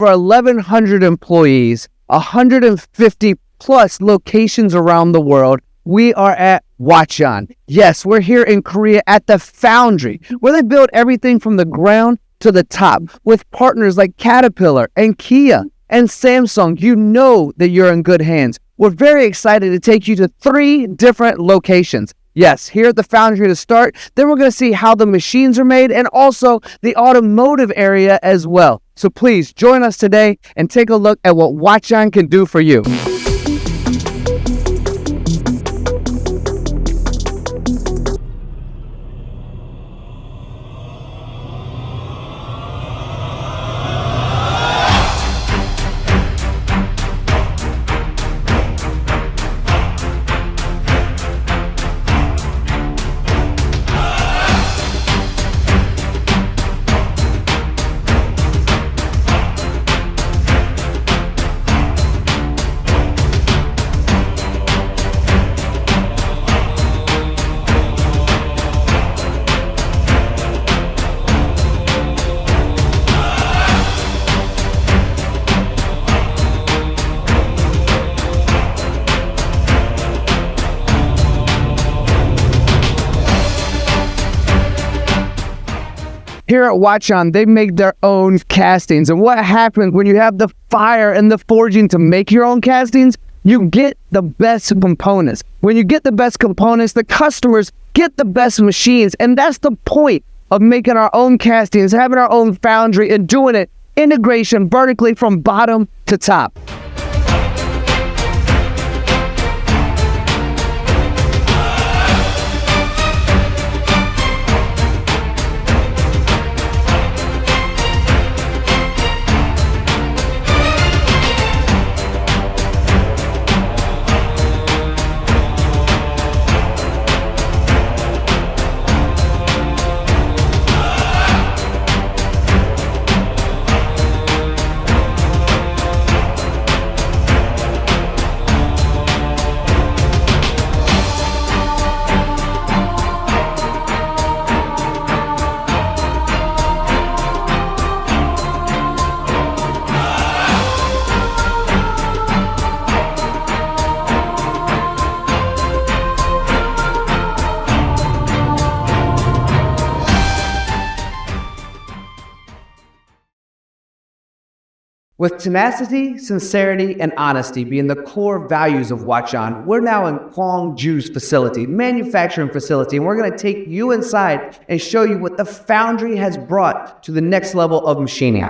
over 1,100 employees, 150 plus locations around the world. We are at HWACHOEN. Yes, we're here in Korea at the foundry, where they build everything from the ground to the top, with partners like Caterpillar and Kia and Samsung. You know that you're in good hands. We're very excited to take you to 3 different locations. Yes, here at the foundry to start. Then we're going to see how the machines are made and also the automotive area as well. So please join us today and take a look at what HWACHOEN can do for you. Here at HWACHOEN, they make their own castings. And what happens when you have the fire and the forging to make your own castings? You get the best components. When you get the best components, the customers get the best machines. And that's the point of making our own castings, having our own foundry, and doing it integration vertically from bottom to top. With tenacity, sincerity, and honesty being the core values of HWACHOEN, we're now in Gwangju's facility, manufacturing facility, and we're going to take you inside and show you what the foundry has brought to the next level of machining.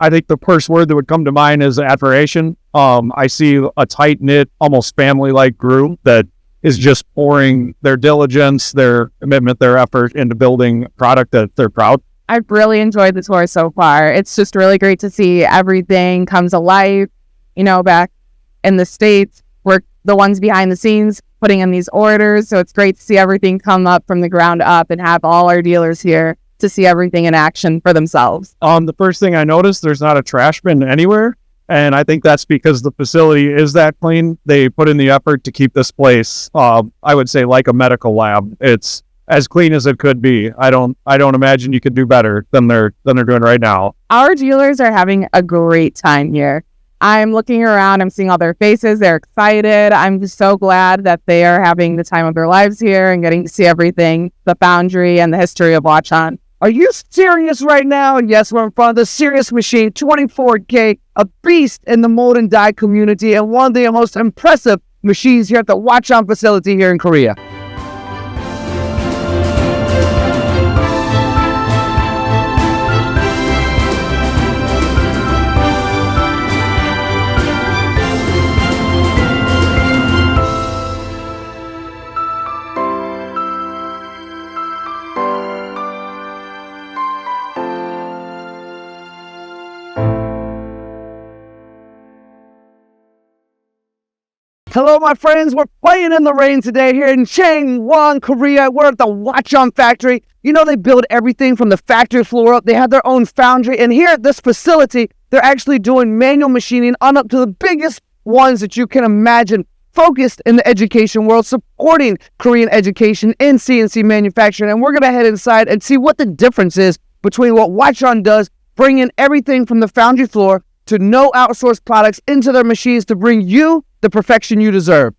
I think the first word that would come to mind is admiration. I see a tight-knit, almost family-like group that is just pouring their diligence, their commitment, their effort into building a product that they're proud. I've really enjoyed the tour so far. It's just really great to see everything come to life. You know, back in the States, we're the ones behind the scenes putting in these orders. So it's great to see everything come up from the ground up and have all our dealers here to see everything in action for themselves. The first thing I noticed, there's not a trash bin anywhere. And I think that's because the facility is that clean. They put in the effort to keep this place, I would say, like a medical lab. It's as clean as it could be. I don't imagine you could do better than they're doing right now. Our dealers are having a great time here. I'm looking around, I'm seeing all their faces, they're excited. I'm just so glad that they are having the time of their lives here and getting to see everything, the foundry and the history of HWACHOEN. Are you serious right now? And yes, we're in front of the Serious Machine 24K, a beast in the mold and die community and one of the most impressive machines here at the HWACHOEN facility here in Korea. Hello, my friends. We're playing in the rain today here in Changwon, Korea. We're at the HWACHOEN factory. You know, they build everything from the factory floor up. They have their own foundry. And here at this facility, They're actually doing manual machining on up to the biggest ones that you can imagine, focused in the education world, supporting Korean education in CNC manufacturing. And we're going to head inside and see what the difference is between what Hwacheon does, bringing everything from the foundry floor to no outsourced products into their machines to bring you the perfection you deserve.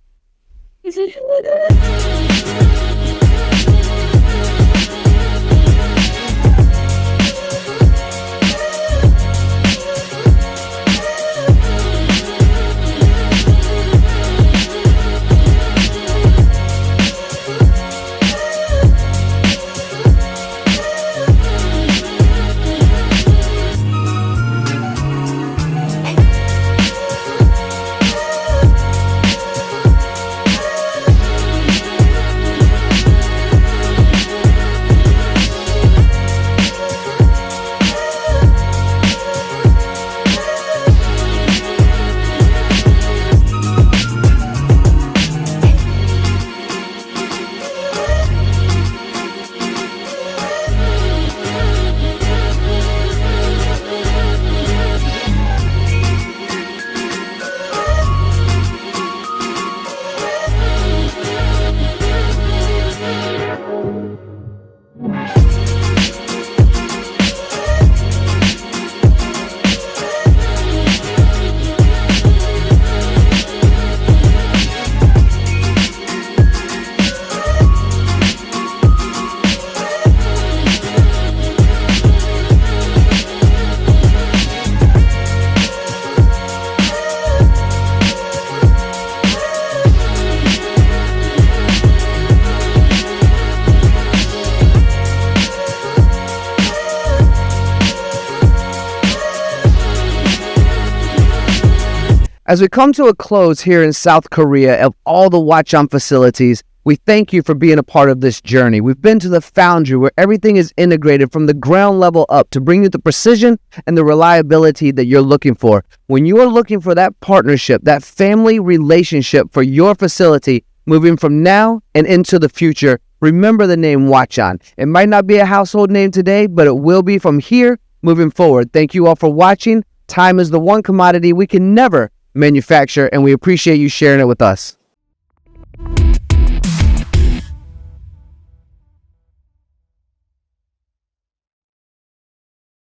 As we come to a close here in South Korea of all the Hwacheon facilities, we thank you for being a part of this journey. We've been to the foundry where everything is integrated from the ground level up to bring you the precision and the reliability that you're looking for. When you are looking for that partnership, that family relationship for your facility moving from now and into the future, remember the name Hwacheon. It might not be a household name today, but it will be from here moving forward. Thank you all for watching. Time is the one commodity we can never manufacture, and we appreciate you sharing it with us.